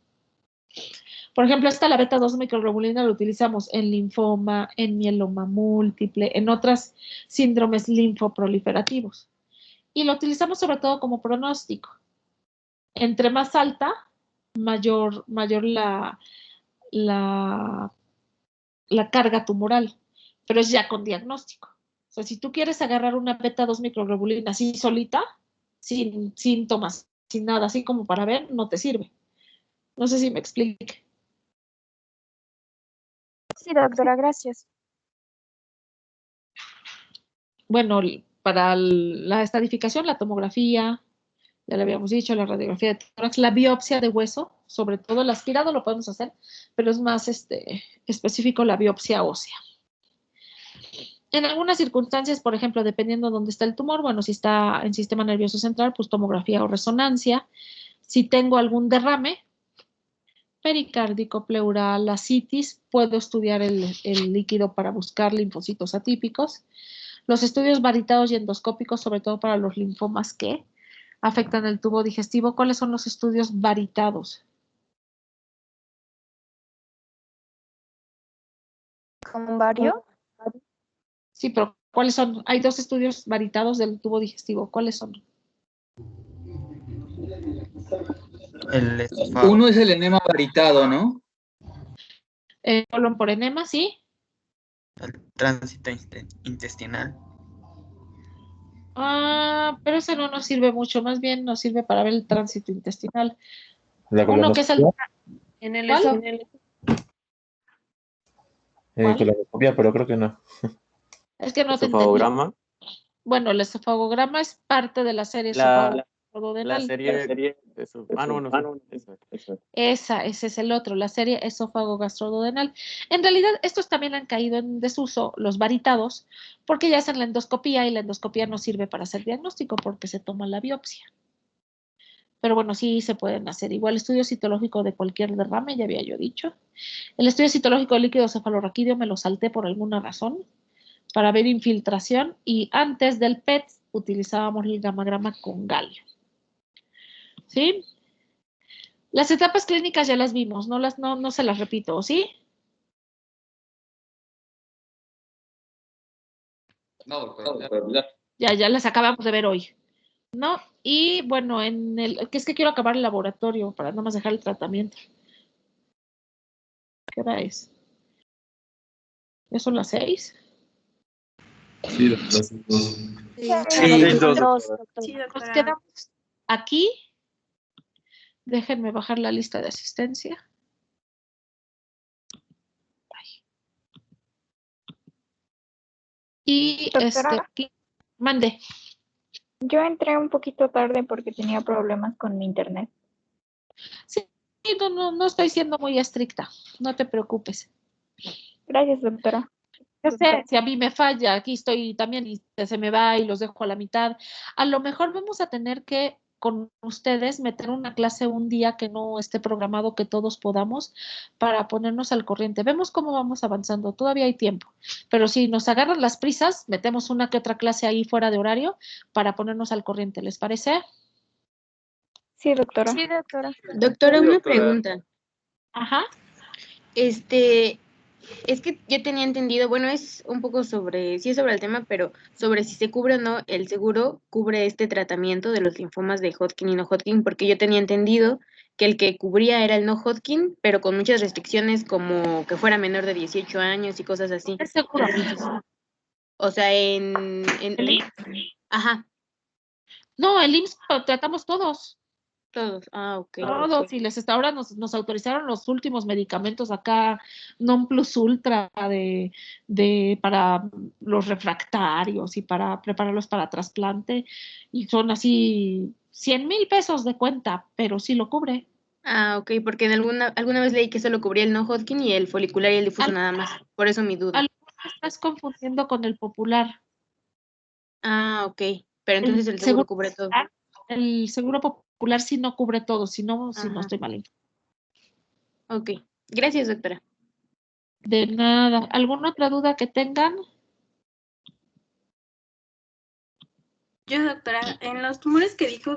Por ejemplo, la beta 2 microglobulina la utilizamos en linfoma, en mieloma múltiple, en otras síndromes linfoproliferativos. Y lo utilizamos sobre todo como pronóstico. Entre más alta, mayor la carga tumoral, pero es ya con diagnóstico. O sea, si tú quieres agarrar una beta 2 microglobulina así solita, sin síntomas, sin nada, así como para ver, no te sirve. No sé si me explique. Sí, doctora, gracias. Bueno, para la estadificación, la tomografía, ya le habíamos dicho, la radiografía de tórax, la biopsia de hueso, sobre todo el aspirado lo podemos hacer, pero es más específico la biopsia ósea. En algunas circunstancias, por ejemplo, dependiendo de dónde está el tumor, bueno, si está en sistema nervioso central, pues tomografía o resonancia. Si tengo algún derrame pericárdico, pleural, ascitis, puedo estudiar el líquido para buscar linfocitos atípicos. Los estudios varitados y endoscópicos, sobre todo para los linfomas que afectan el tubo digestivo. ¿Cuáles son los estudios varitados? ¿Con vario? Sí, pero ¿cuáles son? Hay dos estudios varitados del tubo digestivo. ¿Cuáles son? El esófago. Uno es el enema varitado, ¿no? Colon por enema, ¿sí? El tránsito intestinal. Pero ese no nos sirve mucho, más bien nos sirve para ver el tránsito intestinal. La Uno que es el... En el ¿Cuál? esófago. Colonoscopia, pero creo que no. Es que no te entendí. Esofagograma. Bueno, el esofagograma es parte de la serie La esofagorodenal. serie de su... no, Ese es el otro, la serie esófago-gastroduodenal. En realidad, estos también han caído en desuso, los varitados, porque ya hacen la endoscopía y la endoscopía no sirve para hacer diagnóstico porque se toma la biopsia. Pero bueno, sí se pueden hacer. Igual estudio citológico de cualquier derrame, ya había yo dicho. El estudio citológico de líquido cefalorraquídeo me lo salté por alguna razón para ver infiltración y antes del PET utilizábamos el gamagrama con galio. ¿Sí? Las etapas clínicas ya las vimos, no se las repito, ¿sí? No, doctora. Ya las acabamos de ver hoy, ¿no? Y bueno, que es que quiero acabar el laboratorio para no más dejar el tratamiento. ¿Qué hora es? ¿Ya son las 6? Sí, doctora, son dos. Sí, Sí, dos, Dos, doctora. sí, Nos doctora. quedamos aquí. Déjenme bajar la lista de asistencia. Ay. Y Doctora. aquí, mande. Yo entré un poquito tarde porque tenía problemas con mi internet. Sí, no estoy siendo muy estricta. No te preocupes. Gracias, doctora. Yo sé, si a mí me falla, aquí estoy también y se me va y los dejo a la mitad. A lo mejor vamos a tener que con ustedes meter una clase un día que no esté programado, que todos podamos, para ponernos al corriente. Vemos cómo vamos avanzando, todavía hay tiempo. Pero si nos agarran las prisas, metemos una que otra clase ahí fuera de horario para ponernos al corriente, ¿les parece? Sí, doctora. Sí, doctora. Doctora, Sí, una doctora. pregunta. Ajá. Es que yo tenía entendido, bueno, es un poco sobre, sí es sobre el tema, pero sobre si se cubre o no, el seguro cubre este tratamiento de los linfomas de Hodgkin y no Hodgkin, porque yo tenía entendido que el que cubría era el no Hodgkin, pero con muchas restricciones como que fuera menor de 18 años y cosas así. Es seguro. Entonces, o sea, ¿El IMSS? ajá, No, el IMSS lo tratamos todos. todos. Ah, ok. Todos, y ahora nos autorizaron los últimos medicamentos acá, non plus ultra para los refractarios y para prepararlos para trasplante, y son así 100,000 pesos de cuenta, pero sí lo cubre. Ah, ok, porque en alguna vez leí que solo cubría el no Hodgkin y el folicular y el difuso nada más. Por eso mi duda. Algo te estás confundiendo con el popular. Ah, ok. Pero entonces el seguro cubre todo. El seguro popular sí no cubre todo, si no Ajá. estoy mal. Ok. Gracias, doctora. De nada. ¿Alguna otra duda que tengan? Yo, doctora, en los tumores que dijo